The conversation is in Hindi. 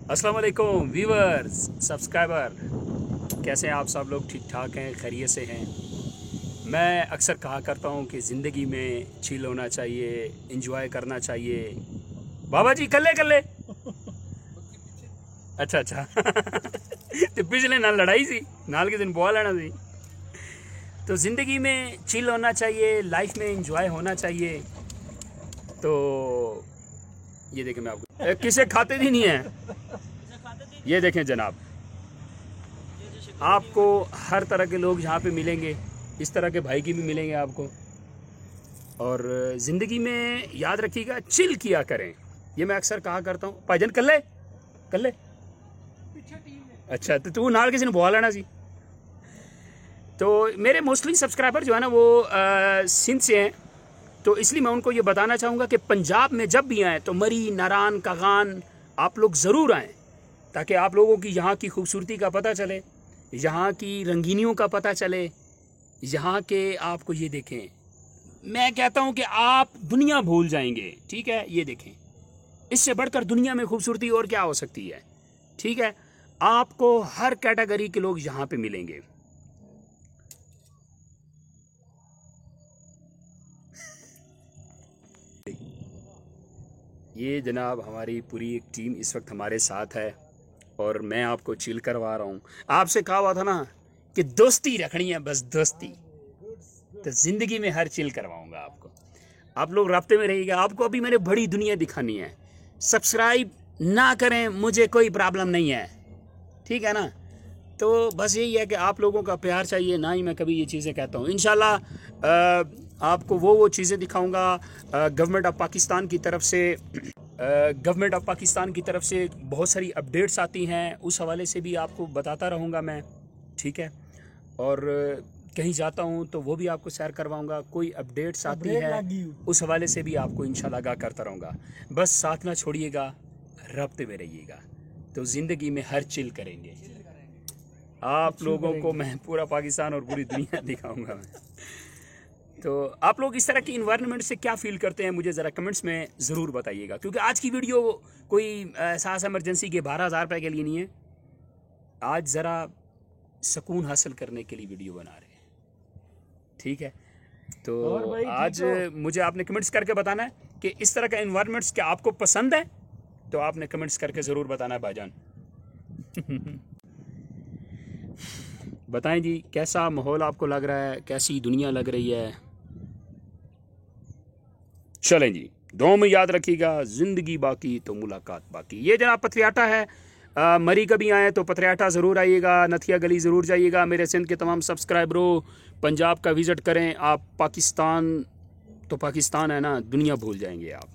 अस्सलाम वालेकुम व्यूवर्स, सब्सक्राइबर, कैसे हैं आप सब लोग? ठीक ठाक हैं, खैरियत से हैं? मैं अक्सर कहा करता हूं कि ज़िंदगी में चिल होना चाहिए, एंजॉय करना चाहिए। बाबा जी कल्ले कल्ले अच्छा अच्छा तो पिछले नाल लड़ाई सी, नाल के दिन बुआ लेना सी। तो ज़िंदगी में चिल होना चाहिए, लाइफ में एंजॉय होना चाहिए। तो ये देखें, मैं आपको किसे खाते भी नहीं है। ये देखें जनाब, आपको हर तरह के लोग यहाँ पे मिलेंगे, इस तरह के भाई की भी मिलेंगे आपको। और ज़िंदगी में याद रखिएगा, चिल किया करें। ये मैं अक्सर कहा करता हूँ। भाईजान कल्ले कल्ले अच्छा, तो तू नाल किसी ने बुआ लेना सी। तो मेरे मोस्टली सब्सक्राइबर जो है ना वो सिंध से हैं, तो इसलिए मैं उनको ये बताना चाहूँगा कि पंजाब में जब भी आएँ तो मरी, नारान, कागान आप लोग ज़रूर आएँ, ताकि आप लोगों की यहाँ की खूबसूरती का पता चले, यहाँ की रंगीनियों का पता चले, यहाँ के आपको ये देखें। मैं कहता हूँ कि आप दुनिया भूल जाएंगे। ठीक है, ये देखें, इससे बढ़कर दुनिया में खूबसूरती और क्या हो सकती है। ठीक है, आपको हर कैटेगरी के लोग यहाँ पे मिलेंगे। ये जनाब हमारी पूरी एक टीम इस वक्त हमारे साथ है और मैं आपको चिल करवा रहा हूँ। आपसे कहा हुआ था ना कि दोस्ती रखनी है, बस दोस्ती। तो ज़िंदगी में हर चिल करवाऊँगा आपको। आप लोग राब्ते में रहिएगा। आपको अभी मैंने बड़ी दुनिया दिखानी है। सब्सक्राइब ना करें, मुझे कोई प्रॉब्लम नहीं है, ठीक है ना। तो बस यही है कि आप लोगों का प्यार चाहिए, ना ही मैं कभी ये चीज़ें कहता हूँ। इंशाल्लाह आपको वो चीज़ें दिखाऊंगा। गवर्नमेंट ऑफ पाकिस्तान की तरफ से बहुत सारी अपडेट्स आती हैं, उस हवाले से भी आपको बताता रहूँगा मैं, ठीक है। और कहीं जाता हूँ तो वो भी आपको शेयर करवाऊँगा। कोई अपडेट्स आती है उस हवाले से भी आपको इंशाल्लाह आगाह करता रहूँगा। बस साथ ना छोड़िएगा, रब्ते में रहिएगा, तो ज़िंदगी में हर चिल करेंगे। आप लोगों को मैं पूरा पाकिस्तान और पूरी दुनिया दिखाऊंगा मैं। तो आप लोग इस तरह की इन्वायरमेंट से क्या फील करते हैं, मुझे ज़रा कमेंट्स में ज़रूर बताइएगा। क्योंकि आज की वीडियो कोई एहसास इमरजेंसी के 12,000 रुपये के लिए नहीं है। आज ज़रा सुकून हासिल करने के लिए वीडियो बना रहे हैं, ठीक है। तो आज मुझे आपने कमेंट्स करके बताना है कि इस तरह का इन्वायरमेंट्स क्या आपको पसंद है। तो आपने कमेंट्स करके ज़रूर बताना है भाईजान। बताएं जी, कैसा माहौल आपको लग रहा है, कैसी दुनिया लग रही है। चलें जी, दो में याद रखिएगा, ज़िंदगी बाकी तो मुलाकात बाकी। ये जनाब पथरियाटा है। मरी कभी आए तो पथरियाटा ज़रूर आइएगा, नथिया गली ज़रूर जाइएगा। मेरे सिंध के तमाम सब्सक्राइबरों, पंजाब का विज़िट करें आप। पाकिस्तान तो पाकिस्तान है ना, दुनिया भूल जाएंगे आप।